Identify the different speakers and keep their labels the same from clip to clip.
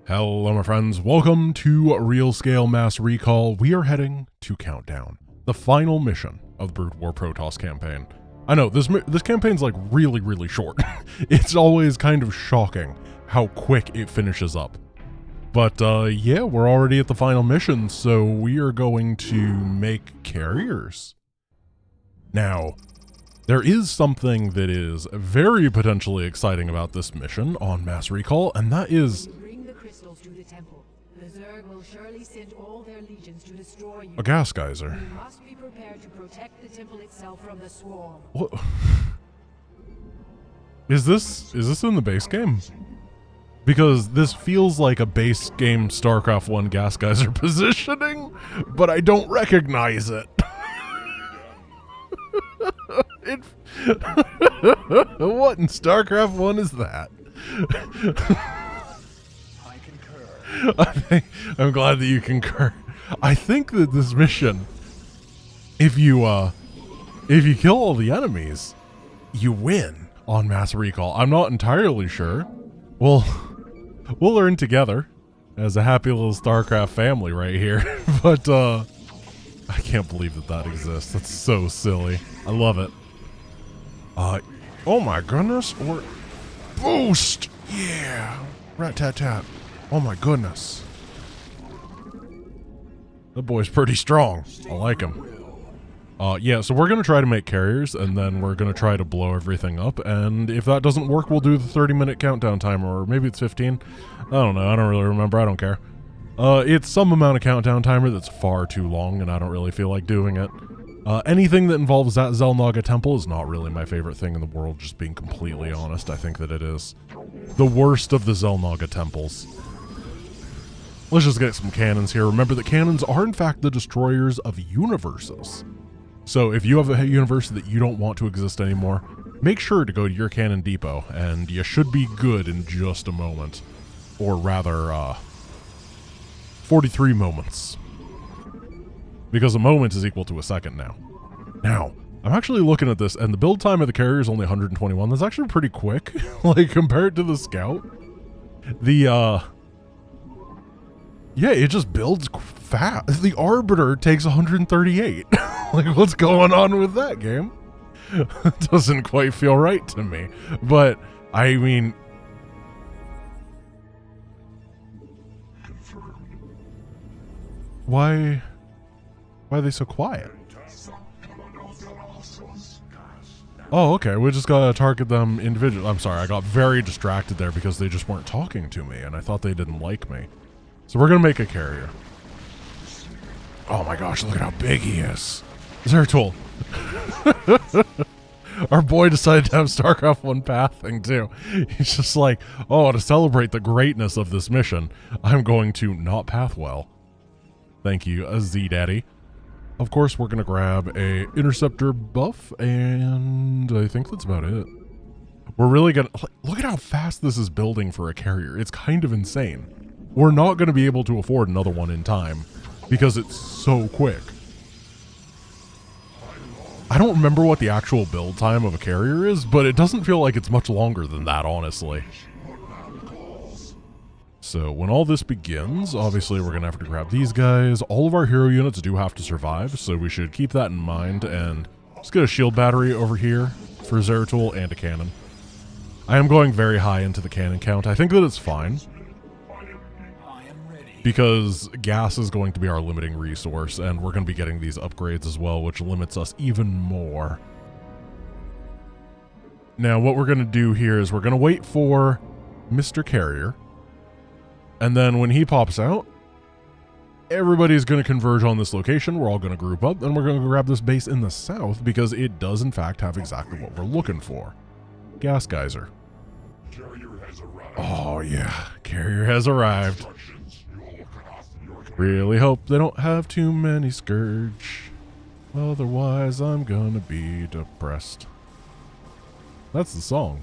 Speaker 1: Hello my friends, welcome to Real Scale Mass Recall. We are heading to Countdown, the final mission of the Brood War Protoss campaign. I know, this campaign's like really short. It's always kind of shocking how quick it finishes up. But yeah, we're already at the final mission, so we are going to make carriers. Now, there is something that is very potentially exciting about this mission on Mass Recall, and that is
Speaker 2: to the temple. The Zerg will surely send all their legions to destroy you.
Speaker 1: a gas geyser.
Speaker 2: You must be prepared to protect the temple itself from the swarm.
Speaker 1: What? Is this in the base game? Because this feels like a base game StarCraft 1 gas geyser positioning, but I don't recognize it. What in StarCraft 1 is that? I'm glad that you concur. I think that this mission, if you kill all the enemies, you win on Mass Recall. I'm not entirely sure. We'll learn together as a happy little StarCraft family right here. But I can't believe that exists. That's so silly. I love it. Oh my goodness. Or boost. Yeah. Rat-tat-tat. Oh my goodness. That boy's pretty strong. I like him. Yeah, so we're going to try to make carriers, and then we're going to try to blow everything up, and if that doesn't work, we'll do the 30-minute countdown timer, or maybe it's 15. I don't know. I don't really remember. I don't care. It's some amount of countdown timer that's far too long, and I don't really feel like doing it. Anything that involves that Xel'Naga temple is not really my favorite thing in the world, just being completely honest. I think that it is the worst of the Xel'Naga temples. Let's just get some cannons here. Remember that cannons are in fact the destroyers of universes. So if you have a universe that you don't want to exist anymore, make sure to go to your cannon depot, and you should be good in just a moment. Or rather, 43 moments. Because a moment is equal to a second now. Now, I'm actually looking at this, and the build time of the carrier is only 121. That's actually pretty quick, like, compared to the scout. Yeah, it just builds fast. The Arbiter takes 138. Like, what's going on with that, game? It doesn't quite feel right to me. But, I mean... Why are they so quiet? Oh, okay, we just gotta target them individually. I'm sorry, I got very distracted there because they just weren't talking to me, and I thought they didn't like me. So we're gonna make a carrier. Oh my gosh, look at how big he is. Zeratul. Our boy decided to have StarCraft 1 pathing too. He's just like, oh, to celebrate the greatness of this mission, I'm going to not path well. Thank you, Z-Daddy. Of course, we're gonna grab a interceptor buff, and I think that's about it. We're really gonna, look at how fast this is building for a carrier. It's kind of insane. We're not going to be able to afford another one in time because it's so quick. I don't remember what the actual build time of a carrier is, but it doesn't feel like it's much longer than that, honestly. So when all this begins, obviously we're going to have to grab these guys. All of our hero units do have to survive, so we should keep that in mind, and just get a shield battery over here for Zeratul and a cannon. I am going very high into the cannon count. I think that it's fine, because gas is going to be our limiting resource, and we're going to be getting these upgrades as well, which limits us even more. Now, what we're going to do here is we're going to wait for Mr. Carrier, and then when he pops out, everybody's going to converge on this location. We're all going to group up, and we're going to grab this base in the south, because it does, in fact, have exactly what we're looking for. Gas geyser. Oh, yeah. Carrier has arrived. Really hope they don't have too many Scourge. Otherwise, I'm gonna be depressed. That's the song.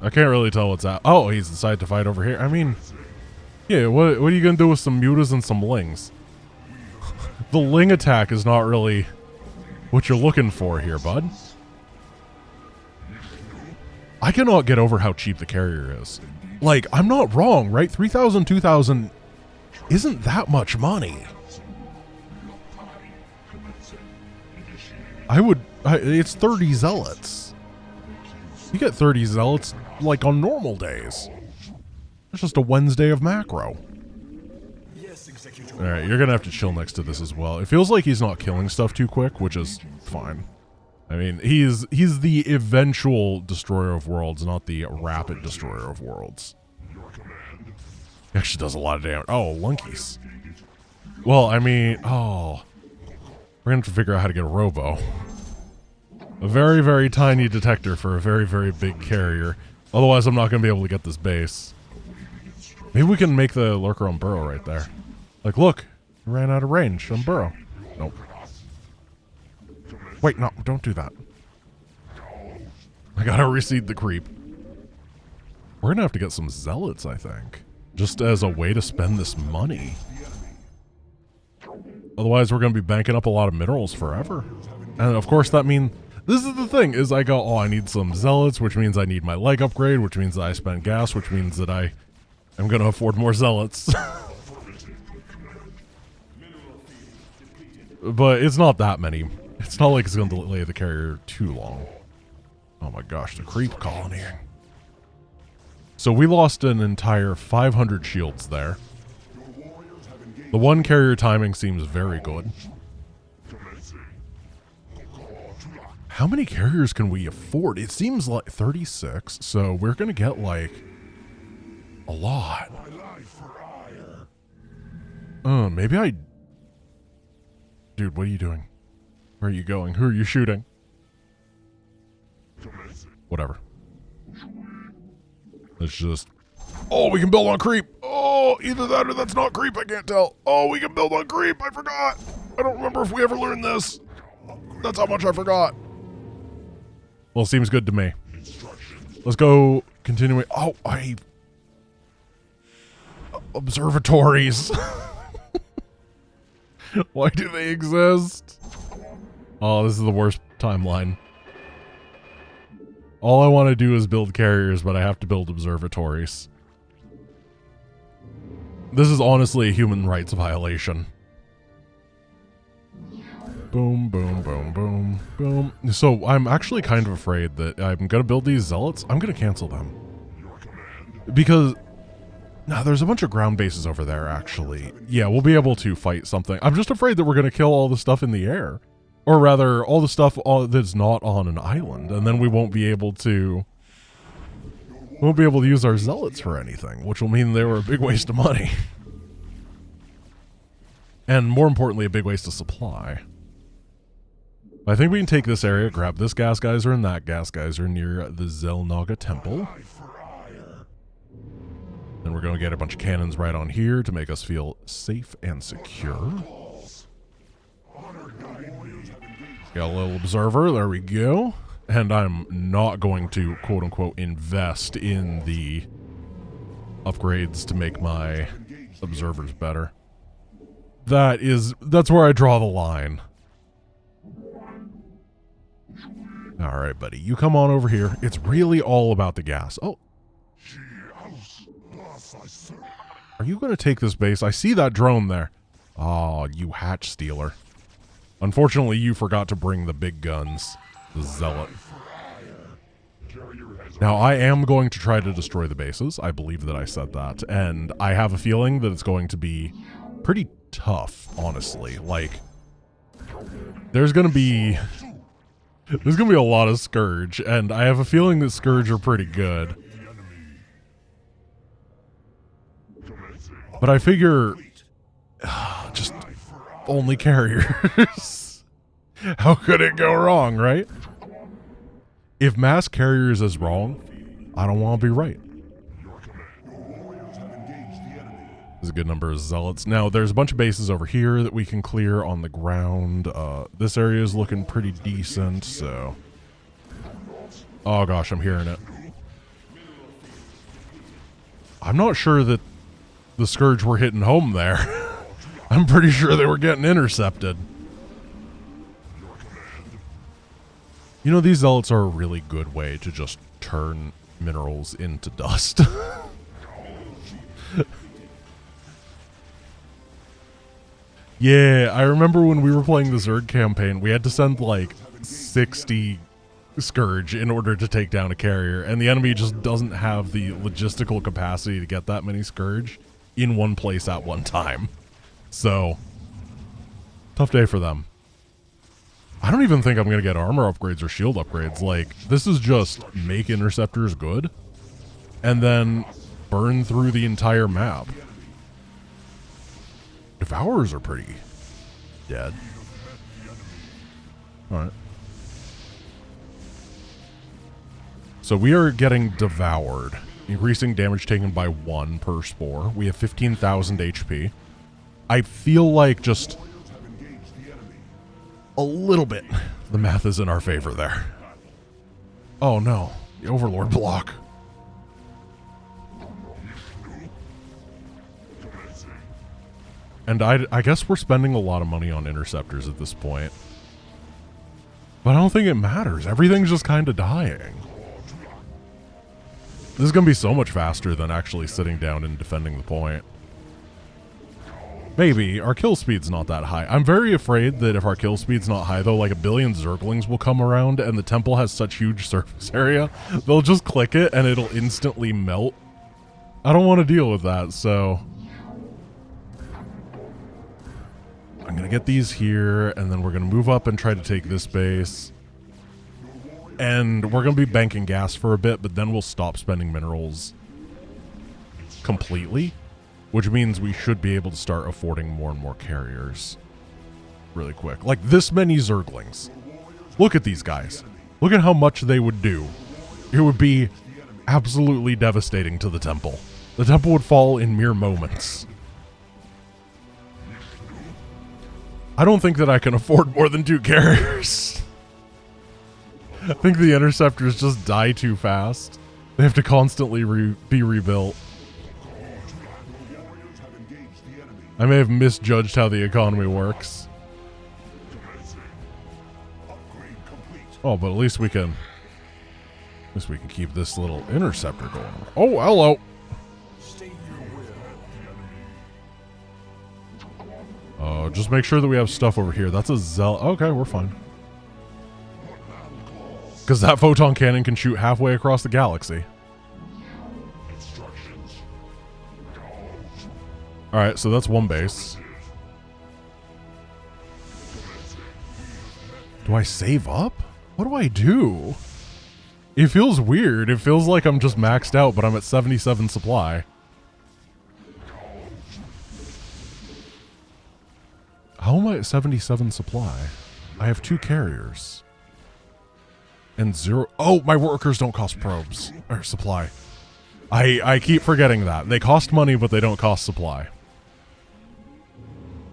Speaker 1: I can't really tell what's out. Oh, he's decided to fight over here. I mean, yeah, what are you gonna do with some mutas and some lings? The ling attack is not really what you're looking for here, bud. I cannot get over how cheap the carrier is. Like, I'm not wrong, right? 3,000, 2,000 isn't that much money. It's 30 zealots. You get 30 zealots, like, on normal days. It's just a Wednesday of macro. Alright, you're gonna have to chill next to this as well. It feels like he's not killing stuff too quick, which is fine. I mean, he's the eventual destroyer of worlds, not the rapid destroyer of worlds. He actually does a lot of damage. Oh, lunkies. Well, I mean, we're gonna have to figure out how to get a robo. A very, very tiny detector for a very, very big carrier. Otherwise, I'm not gonna be able to get this base. Maybe we can make the lurker on burrow right there. Like, look, we ran out of range on burrow. Nope. Wait, no, don't do that. I gotta reseed the creep. We're gonna have to get some zealots, I think. Just as a way to spend this money. Otherwise, we're gonna be banking up a lot of minerals forever. And of course, that means... This is the thing, is I go, oh, I need some zealots, which means I need my leg upgrade, which means that I spend gas, which means that I am gonna afford more zealots. But it's not that many. It's not like it's going to delay the carrier too long. Oh my gosh, the creep colony. So we lost an entire 500 shields there. The one carrier timing seems very good. How many carriers can we afford? It seems like 36, so we're going to get like a lot. Maybe I... Dude, what are you doing? Where are you going? Who are you shooting? Whatever. It's just... Oh, we can build on creep! Oh, either that or that's not creep, I can't tell. Oh, we can build on creep, I forgot! I don't remember if we ever learned this. That's how much I forgot. Well, seems good to me. Let's go continuing. Oh, observatories. Why do they exist? Oh, this is the worst timeline. All I want to do is build carriers, but I have to build observatories. This is honestly a human rights violation. Boom, boom, boom, boom, boom. So I'm actually kind of afraid that I'm going to build these zealots. I'm going to cancel them. Because... Now, there's a bunch of ground bases over there, actually. Yeah, we'll be able to fight something. I'm just afraid that we're going to kill all the stuff in the air. Or rather, all the stuff that's not on an island. And then we won't be able to... We won't be able to use our zealots for anything, which will mean they were a big waste of money. And more importantly, a big waste of supply. I think we can take this area, grab this gas geyser and that gas geyser near the Zelnaga Temple. And we're going to get a bunch of cannons right on here to make us feel safe and secure. Got a little observer, there we go. And I'm not going to, quote-unquote, invest in the upgrades to make my observers better. That's where I draw the line. Alright, buddy, you come on over here. It's really all about the gas. Oh. Are you going to take this base? I see that drone there. Oh, you hatch stealer. Unfortunately, you forgot to bring the big guns. The zealot. Now, I am going to try to destroy the bases. I believe that I said that. And I have a feeling that it's going to be pretty tough, honestly. Like, there's going to be a lot of Scourge. And I have a feeling that Scourge are pretty good. But I figure, just only carriers. How could it go wrong, right? If mass carriers is wrong, I don't want to be right. There's a good number of zealots. Now, there's a bunch of bases over here that we can clear on the ground. This area is looking pretty decent, so... Oh gosh, I'm hearing it. I'm not sure that the Scourge were hitting home there. I'm pretty sure they were getting intercepted. You know, these zealots are a really good way to just turn minerals into dust. Yeah, I remember when we were playing the Zerg campaign, we had to send like 60 Scourge in order to take down a carrier, and the enemy just doesn't have the logistical capacity to get that many Scourge in one place at one time. So, tough day for them. I don't even think I'm going to get armor upgrades or shield upgrades. Like, this is just make interceptors good, and then burn through the entire map. Devourers are pretty dead. Alright. So we are getting devoured, increasing damage taken by 1 per spore. We have 15,000 HP. I feel like just a little bit the math is in our favor there. Oh no, the Overlord block. And I guess we're spending a lot of money on interceptors at this point. But I don't think it matters. Everything's just kind of dying. This is going to be so much faster than actually sitting down and defending the point. Maybe. Our kill speed's not that high. I'm very afraid that if our kill speed's not high, though, like a billion Zerglings will come around and the temple has such huge surface area, they'll just click it and it'll instantly melt. I don't want to deal with that, so I'm going to get these here, and then we're going to move up and try to take this base. And we're going to be banking gas for a bit, but then we'll stop spending minerals completely, which means we should be able to start affording more and more carriers really quick. Like this many Zerglings. Look at these guys. Look at how much they would do. It would be absolutely devastating to the temple. The temple would fall in mere moments. I don't think that I can afford more than 2 carriers. I think the interceptors just die too fast. They have to constantly be rebuilt. I may have misjudged how the economy works. Oh, but at least we can keep this little interceptor going. Oh, hello. Just make sure that we have stuff over here. That's a Zealot. Okay, we're fine. Because that photon cannon can shoot halfway across the galaxy. Alright, so that's one base. Do I save up? What do I do? It feels weird. It feels like I'm just maxed out, but I'm at 77 supply. How am I at 77 supply? I have 2 carriers. And 0... Oh, my workers don't cost probes. Or supply. I keep forgetting that. They cost money, but they don't cost supply.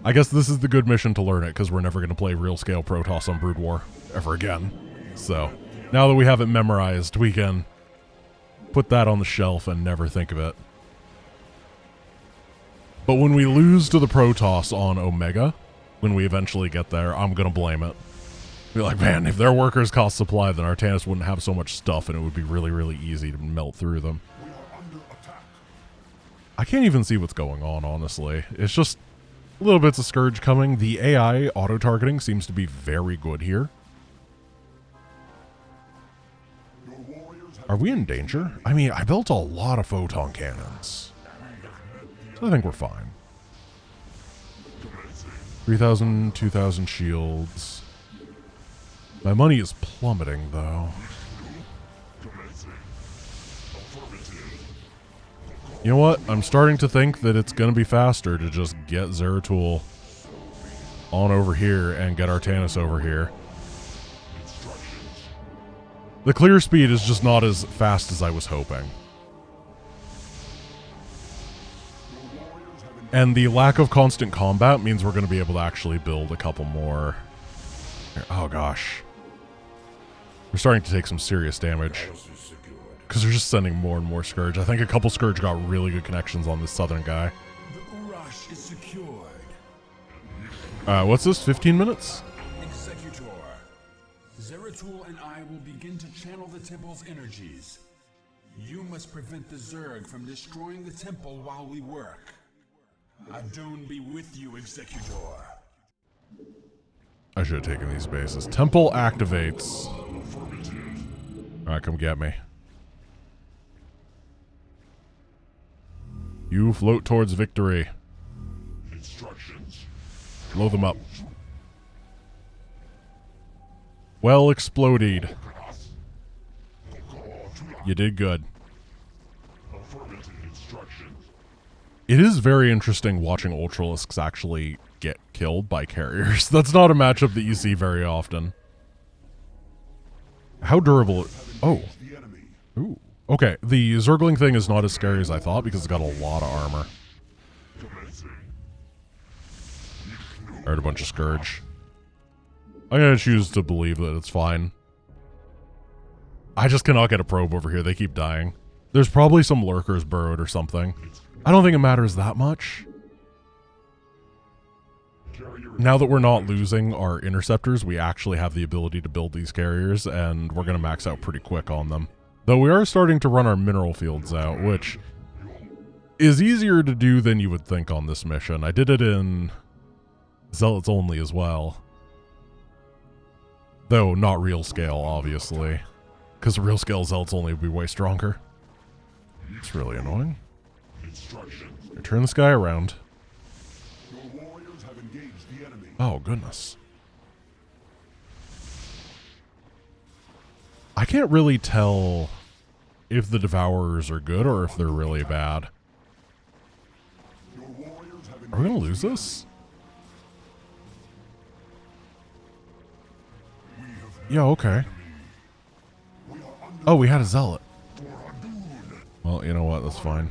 Speaker 1: I guess this is the good mission to learn it, because we're never going to play real-scale Protoss on Brood War ever again. So, now that we have it memorized, we can put that on the shelf and never think of it. But when we lose to the Protoss on Omega, when we eventually get there, I'm going to blame it. Be like, man, if their workers cost supply, then our Tannis wouldn't have so much stuff, and it would be really, really easy to melt through them. I can't even see what's going on, honestly. It's just little bits of Scourge coming. The AI auto-targeting seems to be very good here. Are we in danger? I mean, I built a lot of photon cannons, so I think we're fine. 3,000, 2,000 shields. My money is plummeting, though. You know what? I'm starting to think that it's going to be faster to just get Zeratul on over here and get Artanis over here. The clear speed is just not as fast as I was hoping. And the lack of constant combat means we're going to be able to actually build a couple more. Oh gosh. We're starting to take some serious damage. Because they're just sending more and more Scourge. I think a couple Scourge got really good connections on this southern guy.
Speaker 3: The Urash is secured.
Speaker 1: What's this? 15 minutes?
Speaker 3: Executor. Zeratul and I will begin to channel the temple's energies. You must prevent the Zerg from destroying the temple while we work. Adon be with you, Executor.
Speaker 1: I should have taken these bases. Temple activates. Alright, come get me. You float towards victory.
Speaker 4: Instructions.
Speaker 1: Blow them up. Well exploded. You did good.
Speaker 4: Affirmative instructions.
Speaker 1: It is very interesting watching Ultralisks actually get killed by carriers. That's not a matchup that you see very often. How durable... Oh.
Speaker 4: The enemy.
Speaker 1: Ooh. Okay, the Zergling thing is not as scary as I thought because it's got a lot of armor.
Speaker 4: Commencing.
Speaker 1: I heard a bunch of Scourge. I'm gonna choose to believe that it's fine. I just cannot get a probe over here. They keep dying. There's probably some lurkers burrowed or something. I don't think it matters that much. Now that we're not losing our interceptors, we actually have the ability to build these carriers, and we're going to max out pretty quick on them. Though we are starting to run our mineral fields out, which is easier to do than you would think on this mission. I did it in Zealots only as well. Though not real scale, obviously. Because real scale Zealots only would be way stronger. It's really annoying. I turn this guy around.
Speaker 4: Your warriors have engaged the enemy.
Speaker 1: Oh, goodness. I can't really tell if the Devourers are good or if they're really bad.
Speaker 4: Your warriors have
Speaker 1: Are we going to lose this? Yeah, okay. Oh, we had a Zealot. Well, you know what? That's fine.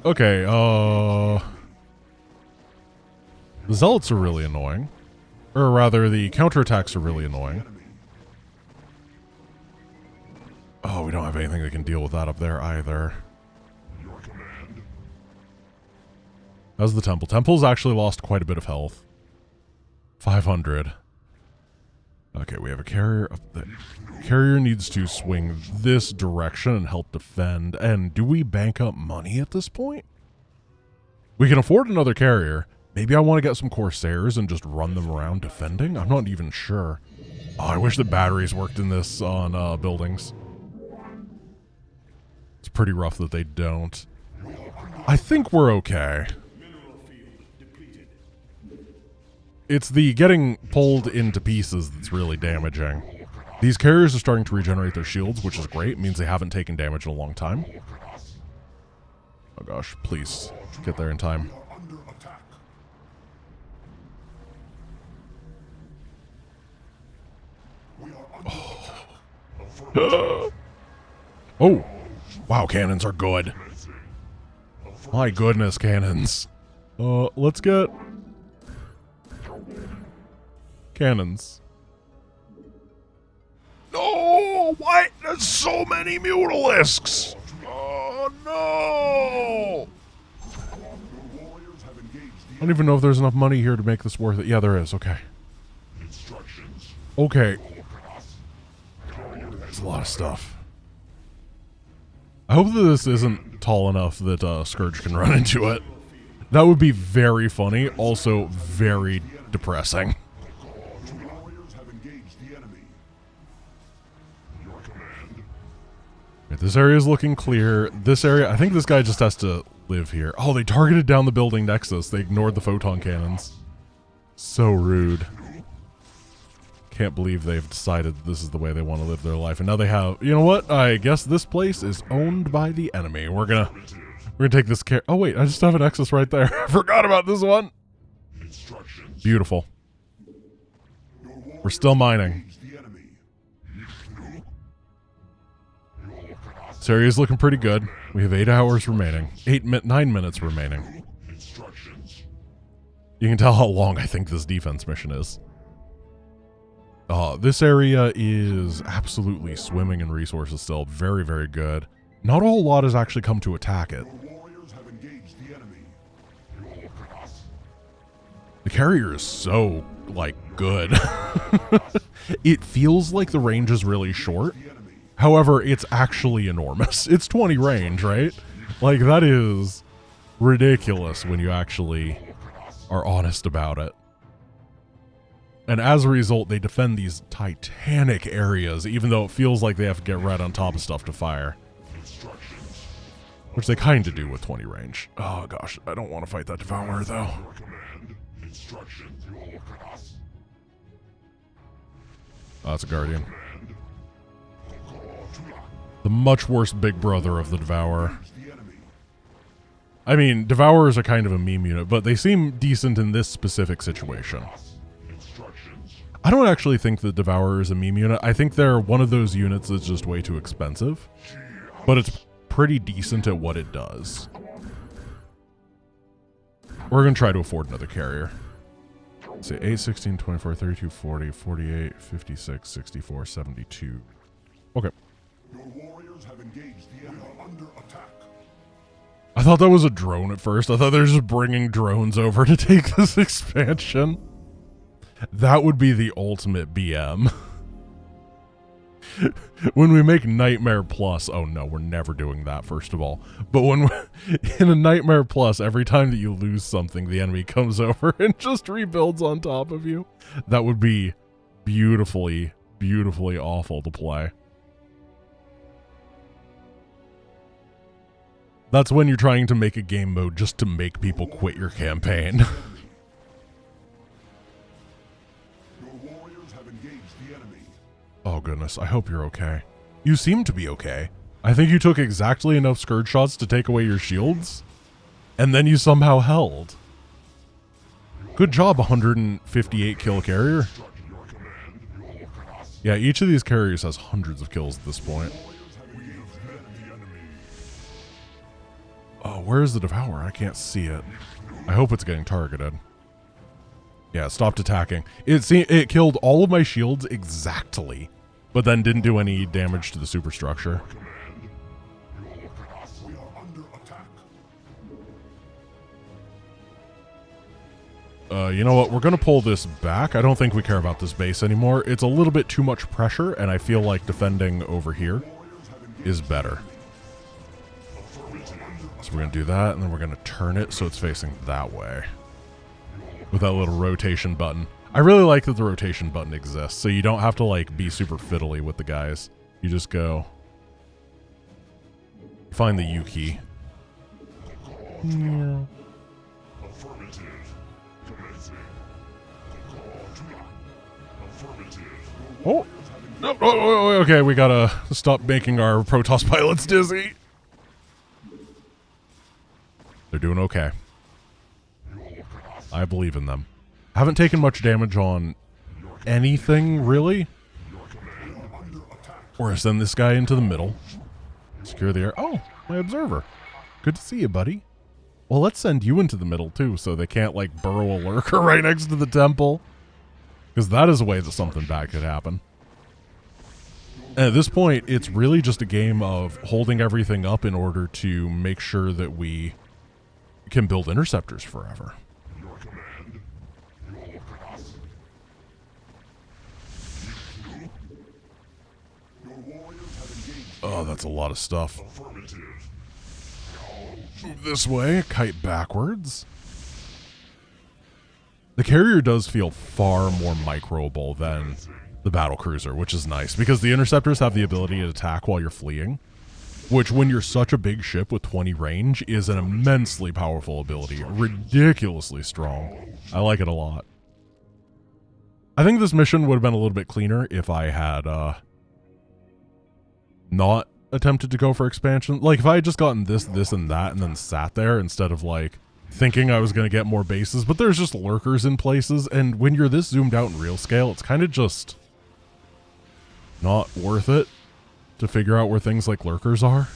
Speaker 1: Okay, the Zealots are really annoying. Or rather, the counterattacks are really annoying. Oh, we don't have anything that can deal with that up there either.
Speaker 4: Your command.
Speaker 1: How's the Temple? Temple's actually lost quite a bit of health. 500. Okay, we have a carrier up there. Carrier needs to swing this direction and help defend. And do we bank up money at this point? We can afford another carrier. Maybe I want to get some Corsairs and just run them around defending? I'm not even sure. Oh, I wish the batteries worked in this on buildings. It's pretty rough that they don't. I think we're okay. It's the getting pulled into pieces that's really damaging. These carriers are starting to regenerate their shields, which is great. It means they haven't taken damage in a long time. Oh gosh, please get there in time.
Speaker 4: Under attack.
Speaker 1: Oh, wow, cannons are good. My goodness, cannons. Let's get cannons. No, what? There's so many Mutalisks. Oh no!
Speaker 4: Your warriors have engaged the
Speaker 1: I don't even know if there's enough money here to make this worth it. Yeah, there is. Okay.
Speaker 4: instructions.
Speaker 1: Okay. There's a lot of stuff. I hope that this isn't tall enough that Scourge can run into it. That would be very funny, also very depressing.
Speaker 4: Your warriors have engaged the enemy. Your command.
Speaker 1: Right, this area is looking clear. This area, I think this guy just has to live here. Oh, they targeted down the building next to us. They ignored the photon cannons. So rude. Can't believe they've decided this is the way they want to live their life. And now they have, you know what? I guess this place is owned by the enemy. We're gonna take this care. Oh wait, I just have an Nexus right there. Forgot about this one.
Speaker 4: Instructions.
Speaker 1: Beautiful.
Speaker 4: Your warriors
Speaker 1: We're still mining.
Speaker 4: have engaged the enemy.
Speaker 1: This area is looking pretty good. We have 8 hours remaining. 9 minutes remaining.
Speaker 4: Instructions.
Speaker 1: You can tell how long I think this defense mission is. This area is absolutely swimming in resources still. Very, very good. Not a whole lot has actually come to attack it.
Speaker 4: Your warriors have engaged the enemy.
Speaker 1: The carrier is so, like, good. It feels like the range is really short.
Speaker 4: The enemy.
Speaker 1: However, it's actually enormous. It's 20 range, right? Like, that is ridiculous when you actually are honest about it. And as a result, they defend these titanic areas, even though it feels like they have to get right on top of stuff to fire. Which they kind of do with 20 range. Oh gosh, I don't want to fight that Devourer though. Oh, that's a Guardian. The much worse big brother of the Devourer. I mean, Devourers are kind of a meme unit, but they seem decent in this specific situation. I don't actually think the Devourer is a meme unit. I think they're one of those units that's just way too expensive. But it's pretty decent at what it does. We're going to try to afford another carrier. Let's see, 8, 16, 24, 32, 40, 48, 56, 64, 72. Okay.
Speaker 4: Your warriors have engaged the enemy under attack.
Speaker 1: I thought that was a drone at first. I thought they were just bringing drones over to take this expansion. That would be the ultimate BM. When we make Nightmare Plus, oh no, we're never doing that, first of all. But when in a Nightmare Plus, every time that you lose something, the enemy comes over and just rebuilds on top of you. That would be beautifully, beautifully awful to play. That's when you're trying to make a game mode just to make people quit your campaign.
Speaker 4: Your warriors have engaged the enemy.
Speaker 1: Oh goodness, I hope you're okay. You seem to be okay. I think you took exactly enough Scourge shots to take away your shields, and then you somehow held. Good job, 158 kill carrier. Yeah, each of these carriers has hundreds of kills at this point. Oh, where is the Devourer? I can't see it. I hope it's getting targeted. Yeah, it stopped attacking. It killed all of my shields exactly, but then didn't do any damage to the superstructure.
Speaker 4: We are under attack.
Speaker 1: You know what? We're going to pull this back. I don't think we care about this base anymore. It's a little bit too much pressure, and I feel like defending over here is better. So we're going to do that, and then we're going to turn it so it's facing that way. With that little rotation button. I really like that the rotation button exists, so you don't have to like be super fiddly with the guys. You just go find the U key. Yeah. Oh. Oh, okay, we gotta stop making our Protoss pilots dizzy. They're doing okay. I believe in them. Haven't taken much damage on anything, really. We're gonna send this guy into the middle. Secure the air. Oh, my observer. Good to see you, buddy. Well, let's send you into the middle, too, so they can't, like, burrow a lurker right next to the temple. Because that is a way that something bad could happen. And at this point, it's really just a game of holding everything up in order to make sure that we can build interceptors forever. Oh, that's a lot of stuff. Move this way, kite backwards. The carrier does feel far more microable than the battlecruiser, which is nice, because the interceptors have the ability to attack while you're fleeing, which when you're such a big ship with 20 range is an immensely powerful ability, ridiculously strong. I like it a lot. I think this mission would have been a little bit cleaner if I had not attempted to go for expansion. Like, if I had just gotten this, and that, and then sat there instead of, like, thinking I was going to get more bases, but there's just lurkers in places, and when you're this zoomed out in real scale, it's kind of just not worth it to figure out where things like lurkers are.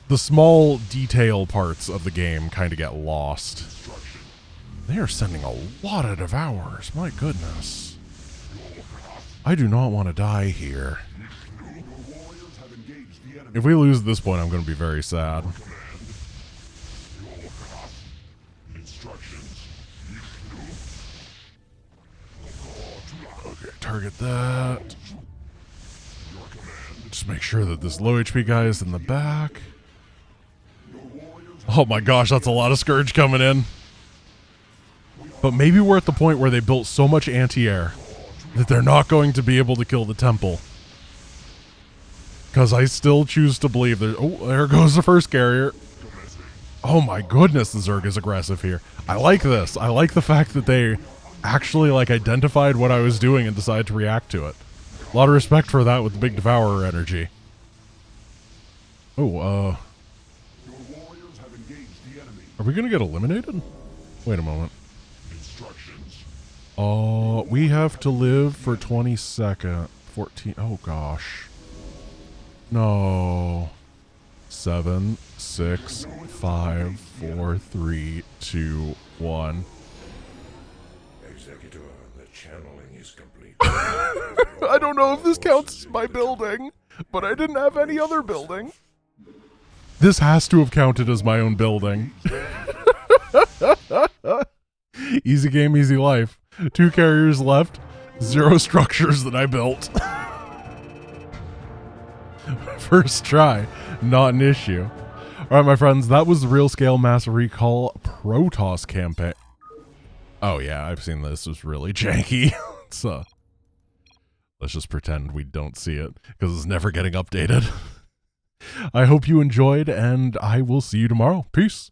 Speaker 1: The small detail parts of the game kind of get lost. They are sending a lot of Devourers, my goodness. I do not want to die here. If we lose at this point, I'm going to be very sad. Okay, target that. Just make sure that this low HP guy is in the back. Oh my gosh, that's a lot of Scourge coming in. But maybe we're at the point where they built so much anti-air that they're not going to be able to kill the temple. Because I still choose to believe that... Oh, there goes the first carrier. Oh my goodness, the Zerg is aggressive here. I like this. I like the fact that they actually like identified what I was doing and decided to react to it. A lot of respect for that with the big Devourer energy. Oh, are we gonna get eliminated? Wait a moment. Oh, we have to live for 20 seconds. 14. Oh gosh. No. 7, 6, 5, 4, 3, 2, 1.
Speaker 5: Executor, the channeling is complete.
Speaker 1: I don't know if this counts as my building, but I didn't have any other building. This has to have counted as my own building. Easy game, easy life. 2 carriers left, 0 structures that I built. First try, not an issue. Alright, my friends, that was the Real Scale Mass Recall Protoss campaign. Oh yeah, I've seen this. It's really janky. Let's just pretend we don't see it, because it's never getting updated. I hope you enjoyed, and I will see you tomorrow. Peace.